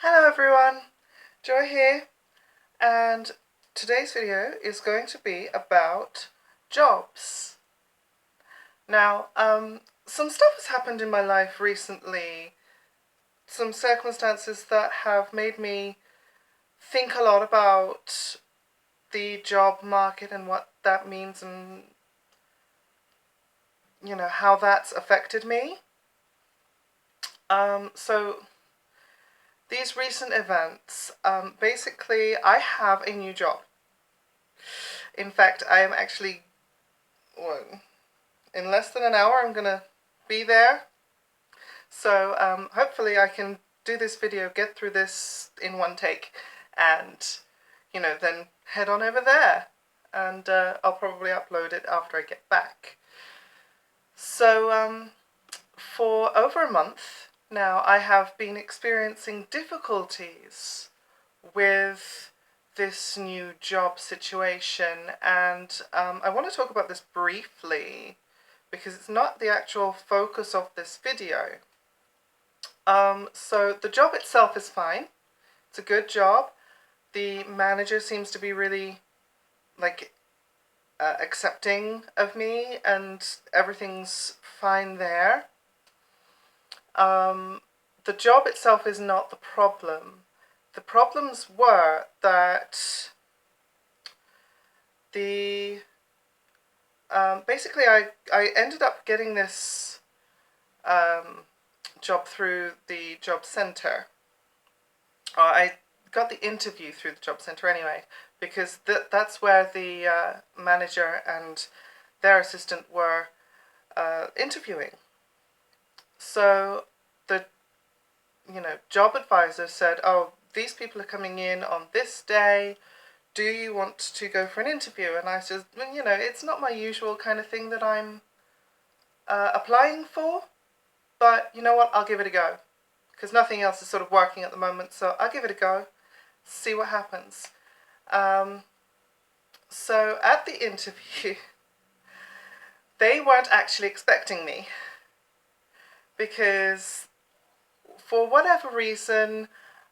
Hello everyone, Joy here, and today's video is going to be about jobs. Now, some stuff has happened in my life recently, some circumstances that have made me think a lot about the job market and what that means and, how that's affected me. So these recent events, basically I have a new job. In fact, I am actually, in less than an hour I'm gonna be there. So hopefully I can do this video, get through this in one take, and then head on over there. And I'll probably upload it after I get back. So for over a month now I have been experiencing difficulties with this new job situation, and I want to talk about this briefly because it's not the actual focus of this video. So the job itself is fine. It's a good job. The manager seems to be really accepting of me and everything's fine there. The job itself is not the problem. The problems were that basically I ended up getting this job through the job center. I got the interview through the job center anyway, because that's where the manager and their assistant were interviewing. So the job advisor said, oh, these people are coming in on this day, do you want to go for an interview? And I said, well, it's not my usual kind of thing that I'm applying for, but you know what, I'll give it a go, because nothing else is sort of working at the moment, so I'll give it a go, see what happens. So at the interview, they weren't actually expecting me, because for whatever reason,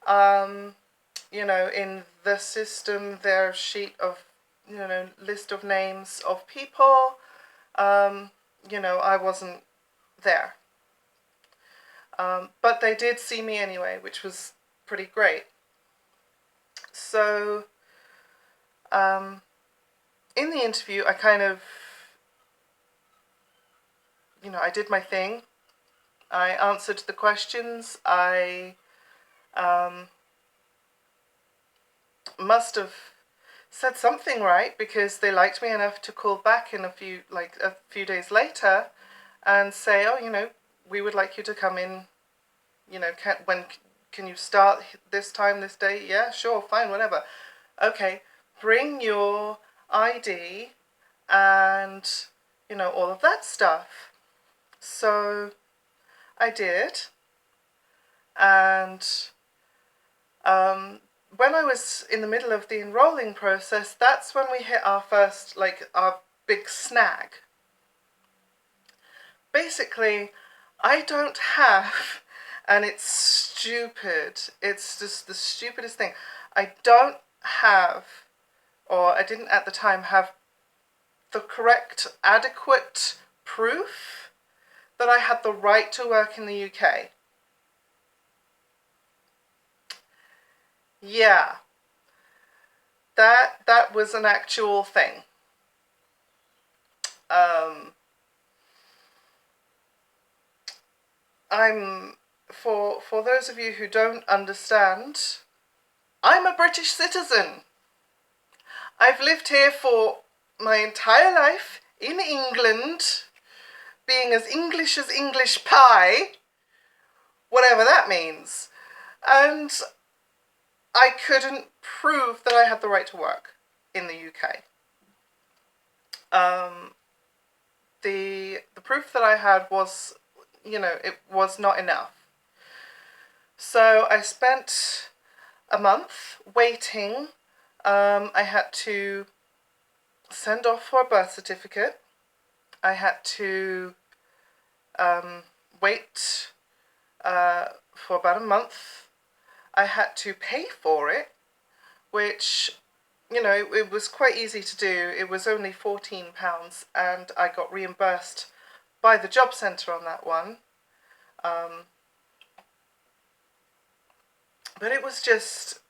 in the system, their sheet of, list of names of people, I wasn't there. But they did see me anyway, which was pretty great. So, in the interview, I kind of, I did my thing. I answered the questions. I must have said something right, because they liked me enough to call back in a few days later and say, oh, we would like you to come in, can you start this time, this day? Yeah, sure, fine, whatever. Okay, bring your ID and, all of that stuff. So I did, and when I was in the middle of the enrolling process, that's when we hit our first, our big snag. Basically, I don't have, and it's stupid, it's just the stupidest thing, I don't have, or I didn't at the time have, the correct, adequate proof that I had the right to work in the UK. Yeah, that was an actual thing. For those of you who don't understand, I'm a British citizen. I've lived here for my entire life in England, being as English pie, whatever that means. And I couldn't prove that I had the right to work in the UK. The proof that I had was, it was not enough. So I spent a month waiting. I had to send off for a birth certificate. I had to wait for about a month. I had to pay for it, which, you know, it was quite easy to do. It was only £14 and I got reimbursed by the job centre on that one. But it was just,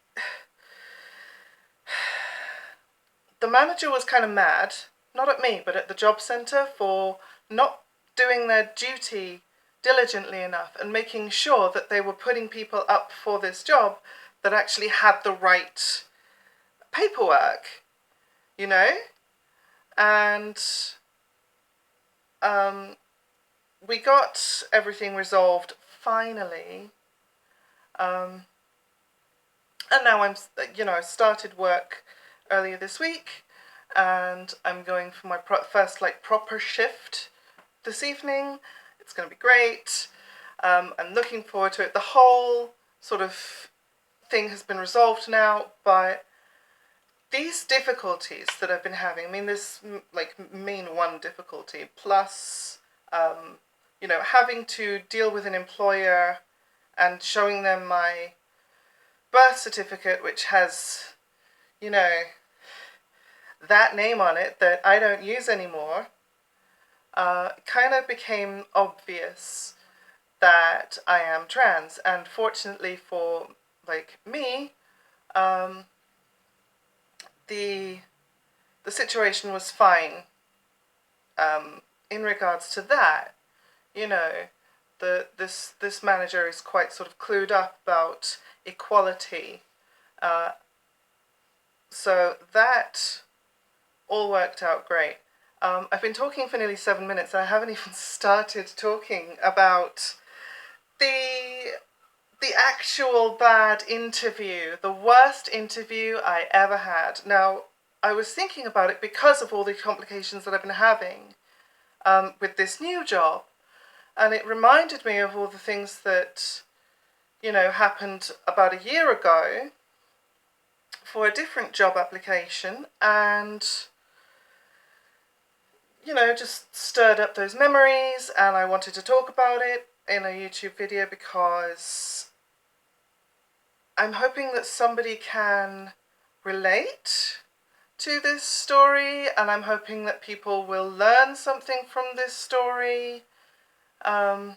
the manager was kind of mad, not at me, but at the job centre for not doing their duty diligently enough and making sure that they were putting people up for this job that actually had the right paperwork, you know? And we got everything resolved finally. And now I'm, you know, I started work earlier this week and I'm going for my first like proper shift this evening. It's going to be great. I'm looking forward to it. The whole sort of thing has been resolved now, but these difficulties that I've been having, I mean, this like main one difficulty plus, you know, having to deal with an employer and showing them my birth certificate, which has, you know, that name on it that I don't use anymore, kind of became obvious that I am trans. And fortunately for like me, the situation was fine in regards to that. You know, this manager is quite sort of clued up about equality, so that all worked out great. I've been talking for nearly 7 minutes and I haven't even started talking about the actual bad interview, the worst interview I ever had. Now, I was thinking about it because of all the complications that I've been having with this new job, and it reminded me of all the things that, you know, happened about a year ago for a different job application, and, you know, just stirred up those memories, and I wanted to talk about it in a YouTube video because I'm hoping that somebody can relate to this story, and I'm hoping that people will learn something from this story. And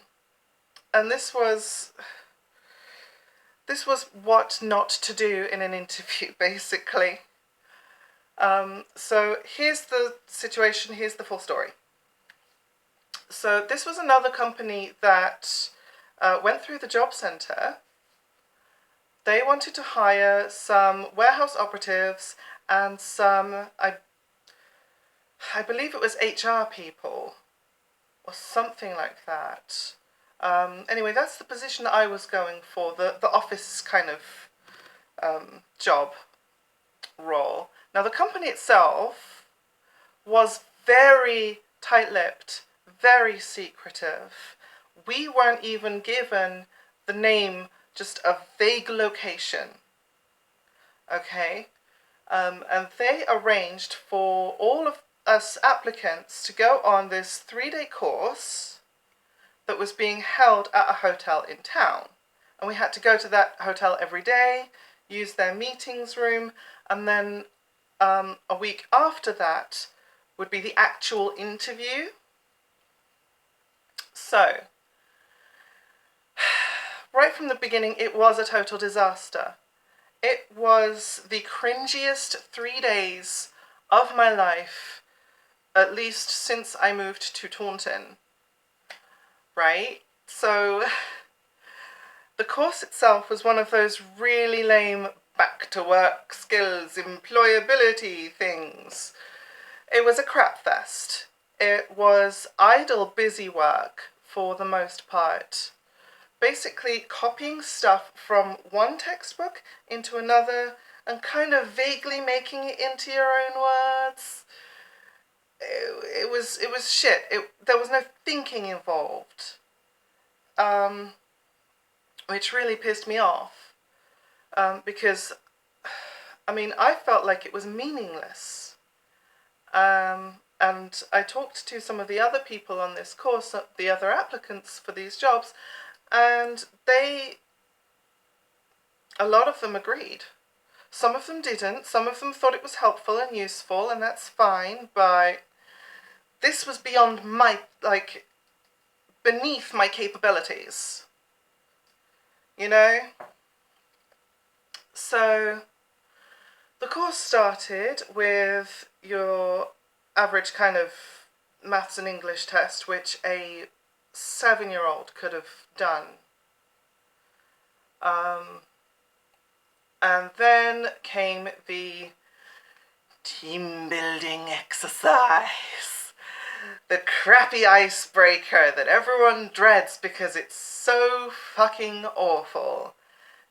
this was what not to do in an interview, basically. So here's the situation, here's the full story. So this was another company that went through the job centre. They wanted to hire some warehouse operatives and some, I believe it was HR people or something like that. Anyway, that's the position I was going for, the office kind of job role. Now, the company itself was very tight-lipped, very secretive. We weren't even given the name, just a vague location. Okay? And they arranged for all of us applicants to go on this 3-day course that was being held at a hotel in town. And we had to go to that hotel every day, use their meetings room, and then a week after that would be the actual interview. So, right from the beginning, it was a total disaster. It was the cringiest 3 days of my life, at least since I moved to Taunton. Right? So, the course itself was one of those really lame back-to-work skills, employability things. It was a crap fest. It was idle, busy work for the most part. Basically copying stuff from one textbook into another and kind of vaguely making it into your own words. It was shit. There was no thinking involved, which really pissed me off, because, I mean, I felt like it was meaningless. And I talked to some of the other people on this course, the other applicants for these jobs, and they a lot of them agreed. Some of them didn't. Some of them thought it was helpful and useful, and that's fine, but this was beyond my, like, beneath my capabilities. You know? So the course started with your average kind of maths and English test, which a 7-year-old could have done. And then came the team building exercise. The crappy icebreaker that everyone dreads because it's so fucking awful.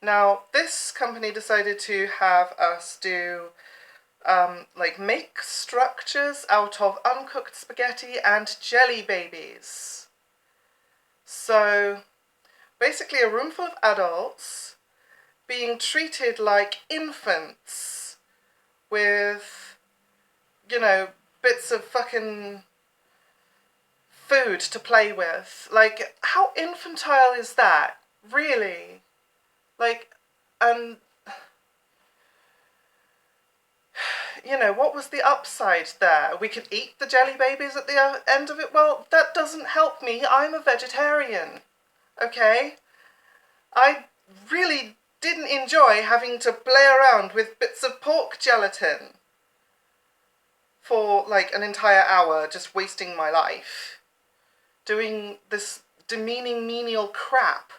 Now, this company decided to have us do, like, make structures out of uncooked spaghetti and jelly babies. So, basically a room full of adults being treated like infants with, you know, bits of fucking food to play with. Like, how infantile is that? Really? Like, and, you know, what was the upside there? We could eat the jelly babies at the end of it? Well, that doesn't help me. I'm a vegetarian. Okay? I really didn't enjoy having to play around with bits of pork gelatin for like an entire hour, just wasting my life doing this demeaning menial crap.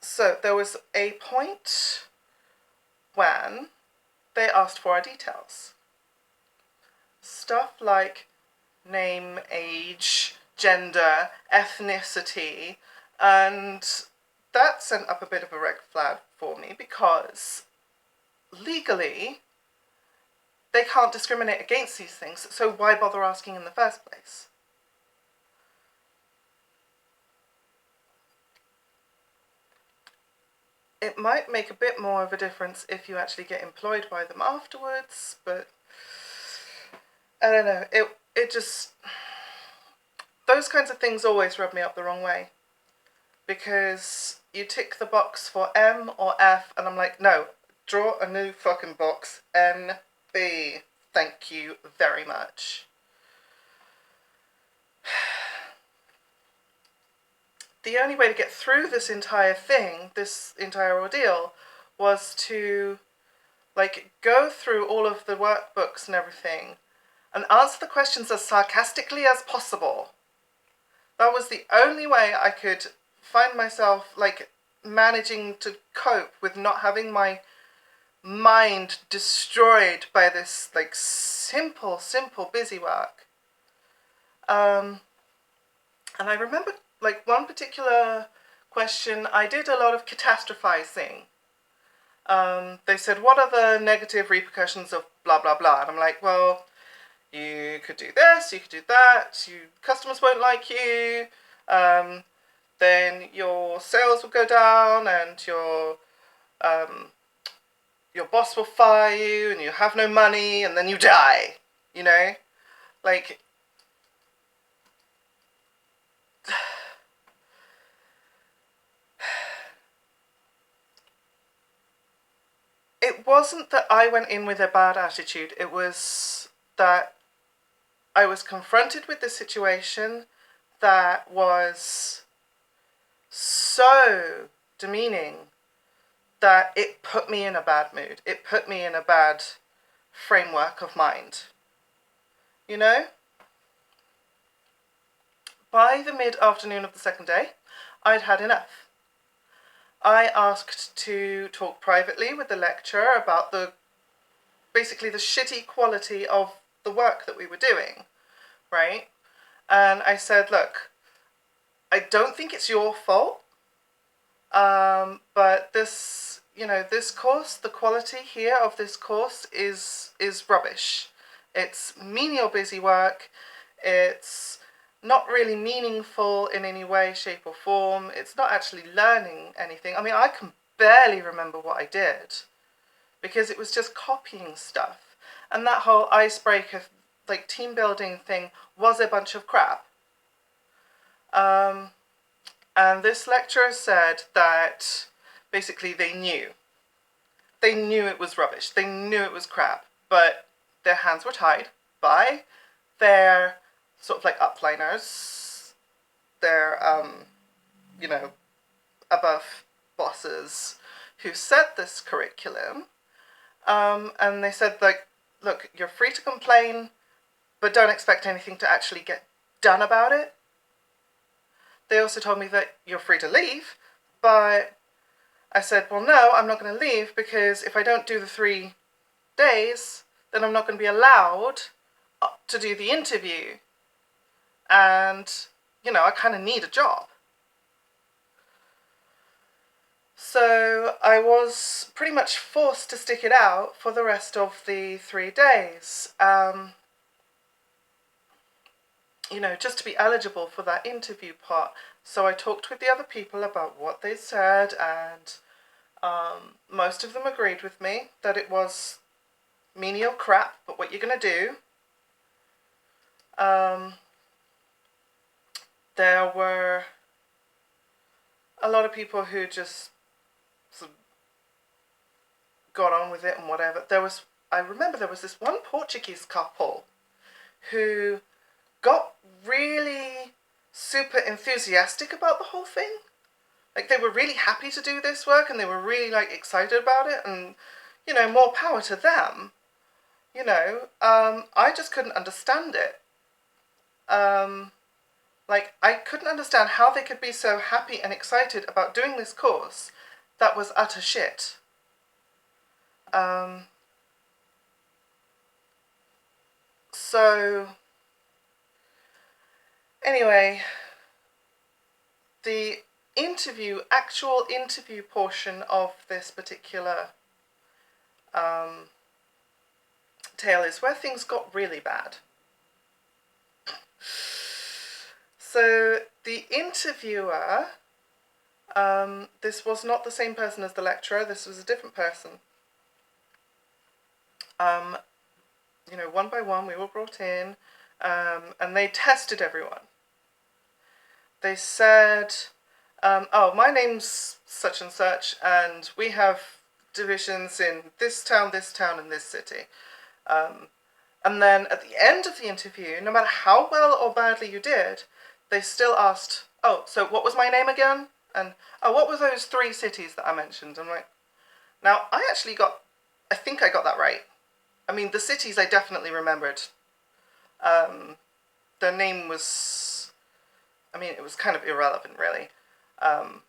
So there was a point when they asked for our details. Stuff like name, age, gender, ethnicity, and that sent up a bit of a red flag for me because legally they can't discriminate against these things, so why bother asking in the first place? It might make a bit more of a difference if you actually get employed by them afterwards, but I don't know, it just, those kinds of things always rub me up the wrong way, because you tick the box for M or F, and I'm like, no, draw a new fucking box, NB, thank you very much. The only way to get through this entire thing, this entire ordeal, was to, like, go through all of the workbooks and everything and answer the questions as sarcastically as possible. That was the only way I could find myself, like, managing to cope with not having my mind destroyed by this, like, simple busy work. And I remember, like, one particular question, I did a lot of catastrophizing. They said, what are the negative repercussions of blah, blah, blah? And I'm like, well, you could do this, you could do that, customers won't like you, then your sales will go down, and your boss will fire you, and you have no money, and then you die, you know? Like, it wasn't that I went in with a bad attitude, it was that I was confronted with this situation that was so demeaning that it put me in a bad mood. It put me in a bad framework of mind. You know? By the mid-afternoon of the second day, I'd had enough. I asked to talk privately with the lecturer about basically the shitty quality of the work that we were doing, right? And I said, look, I don't think it's your fault, but this, you know, this course, the quality here of this course is rubbish. It's menial busy work, it's not really meaningful in any way, shape or form, it's not actually learning anything. I mean, I can barely remember what I did, because it was just copying stuff. And that whole icebreaker, like, team building thing was a bunch of crap. And this lecturer said that basically they knew. They knew it was rubbish. They knew it was crap. But their hands were tied by their sort of like upliners, their, above bosses who set this curriculum. And they said, like, look, you're free to complain, but don't expect anything to actually get done about it. They also told me that you're free to leave, but I said, well, no, I'm not going to leave, because if I don't do the 3 days, then I'm not going to be allowed to do the interview. And, I kind of need a job. So I was pretty much forced to stick it out for the rest of the 3 days. Just to be eligible for that interview part. So I talked with the other people about what they said, and most of them agreed with me that it was menial crap, but what you're going to do. There were a lot of people who just sort of got on with it and whatever. I remember there was this one Portuguese couple who got really super enthusiastic about the whole thing. Like, they were really happy to do this work, and they were really, like, excited about it, and, more power to them. I just couldn't understand it. I couldn't understand how they could be so happy and excited about doing this course that was utter shit. So, anyway, the actual interview portion of this particular tale is where things got really bad. So the interviewer, this was not the same person as the lecturer, this was a different person. One by one we were brought in, and they tested everyone. They said, my name's such and such, and we have divisions in this town, and this city. And then at the end of the interview, no matter how well or badly you did, they still asked, oh, so what was my name again? And, oh, what were those 3 cities that I mentioned? I'm like, now, I think I got that right. I mean, the cities I definitely remembered. Their name was, it was kind of irrelevant, really. But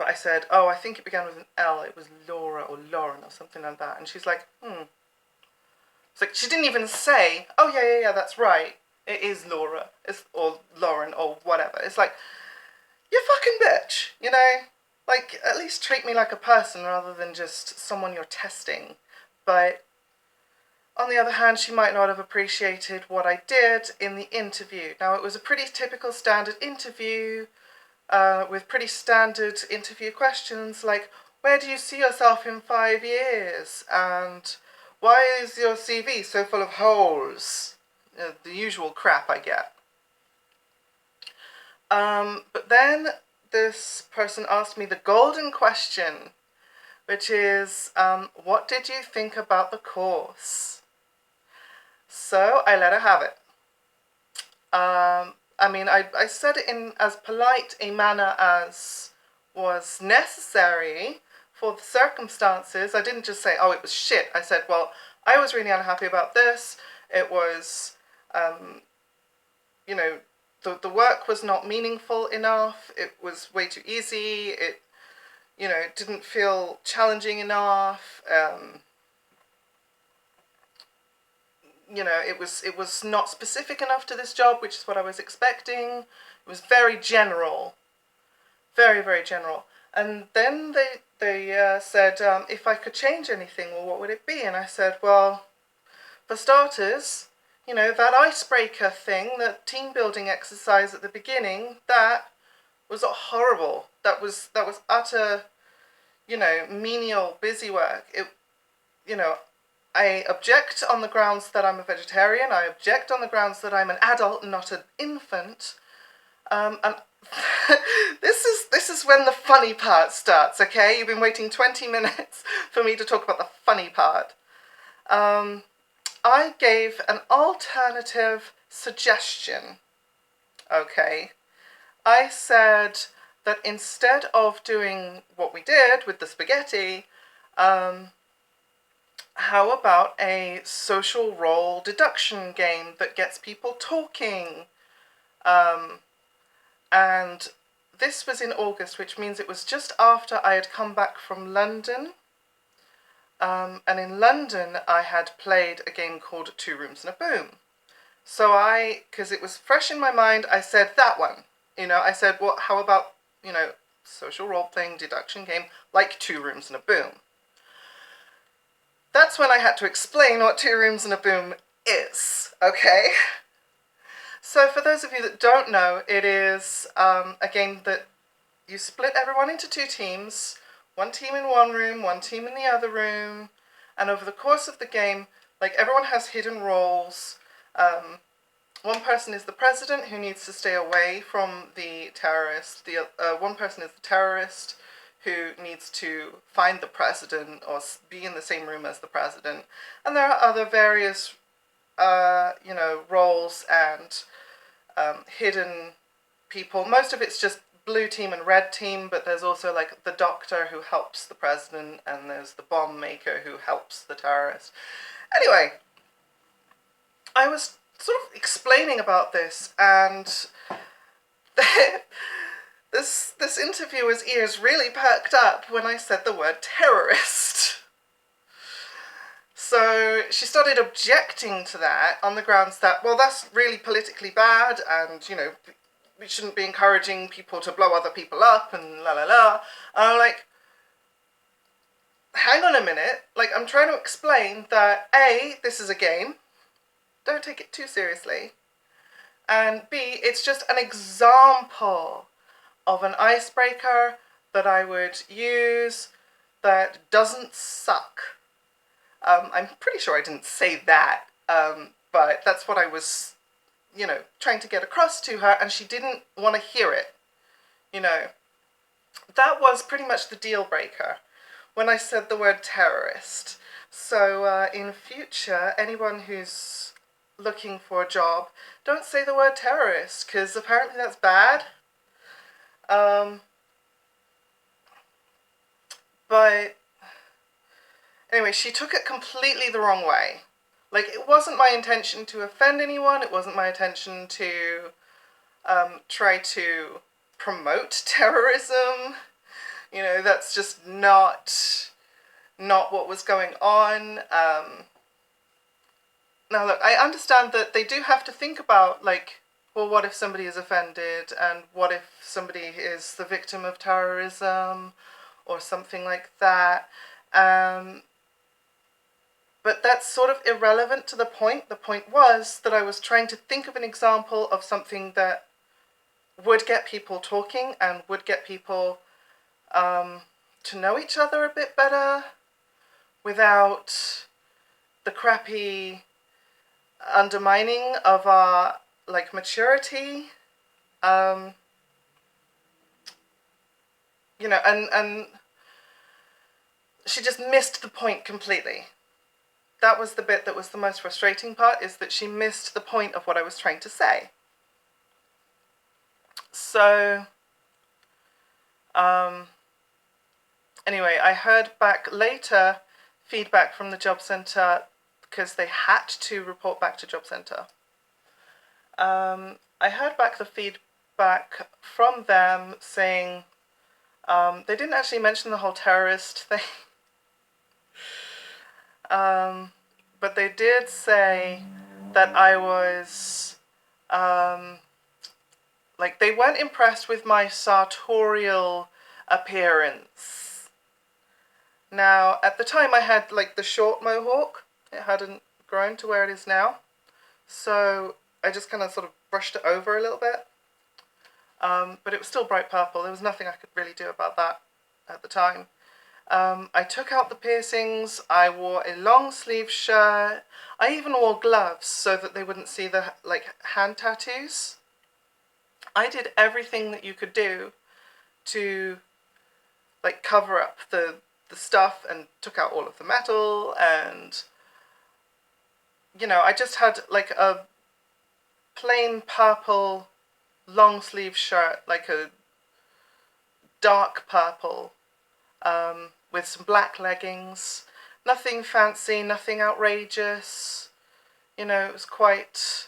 I said, oh, I think it began with an L. It was Laura or Lauren or something like that. And she's like, It's like, she didn't even say, oh, yeah, that's right. It is Laura, or Lauren, or whatever. It's like, you fucking bitch, Like, at least treat me like a person rather than just someone you're testing. But on the other hand, she might not have appreciated what I did in the interview. Now, it was a pretty typical standard interview, with pretty standard interview questions like, where do you see yourself in 5 years? And why is your CV so full of holes? The usual crap I get. But then this person asked me the golden question, which is, what did you think about the course? So I let her have it. I said it in as polite a manner as was necessary for the circumstances. I didn't just say, oh, it was shit. I said, well, I was really unhappy about this. It was, the work was not meaningful enough. It was way too easy. It didn't feel challenging enough. It was not specific enough to this job, which is what I was expecting. It was very general. Very, very general. And then they said, if I could change anything, well, what would it be? And I said, well, for starters, that icebreaker thing, that team building exercise at the beginning, that was horrible. That was utter, menial busy work. I object on the grounds that I'm a vegetarian. I object on the grounds that I'm an adult, not an infant. And this is when the funny part starts, okay? You've been waiting 20 minutes for me to talk about the funny part. I gave an alternative suggestion, okay? I said that instead of doing what we did with the spaghetti, how about a social role deduction game that gets people talking? And this was in August, which means it was just after I had come back from London. And in London, I had played a game called Two Rooms and a Boom. So because it was fresh in my mind, I said that one. I said, well, how about, social role-playing deduction game like Two Rooms and a Boom? That's when I had to explain what Two Rooms and a Boom is, okay? So for those of you that don't know, it is a game that you split everyone into two teams, one team in one room, one team in the other room, and over the course of the game, everyone has hidden roles. One person is the president who needs to stay away from the terrorist. One person is the terrorist who needs to find the president or be in the same room as the president. And there are other various, roles and hidden people. Most of it's just blue team and red team, but there's also the doctor who helps the president, and there's the bomb maker who helps the terrorist. Anyway, I was sort of explaining about this, and this interviewer's ears really perked up when I said the word terrorist. So she started objecting to that on the grounds that, well, that's really politically bad, and, we shouldn't be encouraging people to blow other people up, and la la la. And I'm like, hang on a minute. I'm trying to explain that A, this is a game. Don't take it too seriously. And B, it's just an example of an icebreaker that I would use that doesn't suck. I'm pretty sure I didn't say that, but that's what I was, trying to get across to her, and she didn't want to hear it. That was pretty much the deal breaker when I said the word terrorist. So in future, anyone who's looking for a job, don't say the word terrorist, because apparently that's bad. But anyway, she took it completely the wrong way. It wasn't my intention to offend anyone. It wasn't my intention to try to promote terrorism. That's just not what was going on. Now look, I understand that they do have to think about, well, what if somebody is offended, and what if somebody is the victim of terrorism, or something like that. But that's sort of irrelevant to the point. The point was that I was trying to think of an example of something that would get people talking and would get people to know each other a bit better without the crappy undermining of our maturity. And she just missed the point completely. That was the bit that was the most frustrating part, is that she missed the point of what I was trying to say. So, anyway, I heard back later feedback from the job centre, because they had to report back to job centre. I heard back the feedback from them saying they didn't actually mention the whole terrorist thing. But they did say that I was, they weren't impressed with my sartorial appearance. Now, at the time I had, the short mohawk. It hadn't grown to where it is now. So I just kind of sort of brushed it over a little bit. But it was still bright purple. There was nothing I could really do about that at the time. I took out the piercings. I wore a long sleeve shirt. I even wore gloves so that they wouldn't see the hand tattoos. I did everything that you could do to like cover up the stuff and took out all of the metal, and you know, I just had like a plain purple long sleeve shirt, like a dark purple, with some black leggings. Nothing fancy, nothing outrageous. You know, it was quite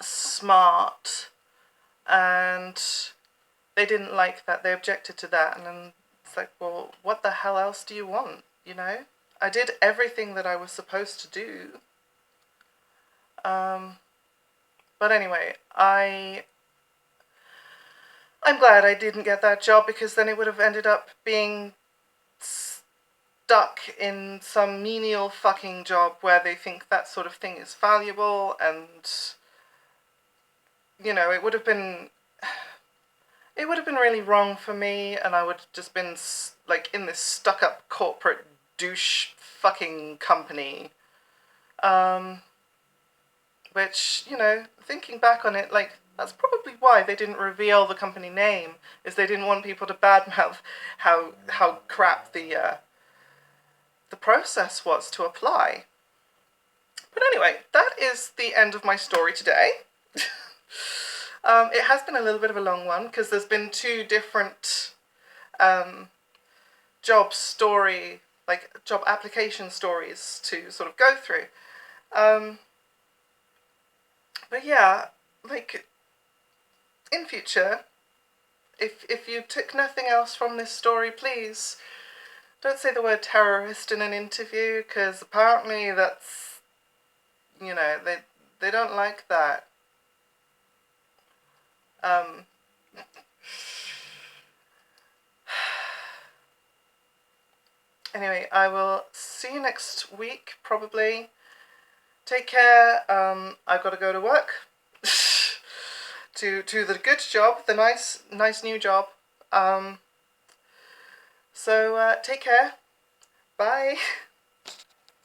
smart, and they didn't like that. They objected to that, and then it's like, well, what the hell else do you want, you know? I did everything that I was supposed to do. But anyway, I'm glad I didn't get that job, because then it would have ended up being stuck in some menial fucking job where they think that sort of thing is valuable, and you know, it would have been really wrong for me, and I would have just been like in this stuck-up corporate douche fucking company, which, you know, thinking back on it, like, that's probably why they didn't reveal the company name, is they didn't want people to badmouth how crap the process was to apply. But anyway, that is the end of my story today. It has been a little bit of a long one, because there's been two different job application stories to sort of go through. But yeah, like, in future, if you took nothing else from this story, please don't say the word terrorist in an interview, because apparently that's, you know, they don't like that. Anyway, I will see you next week, probably. Take care. I've got to go to work. to the good job, the nice new job. So take care. Bye.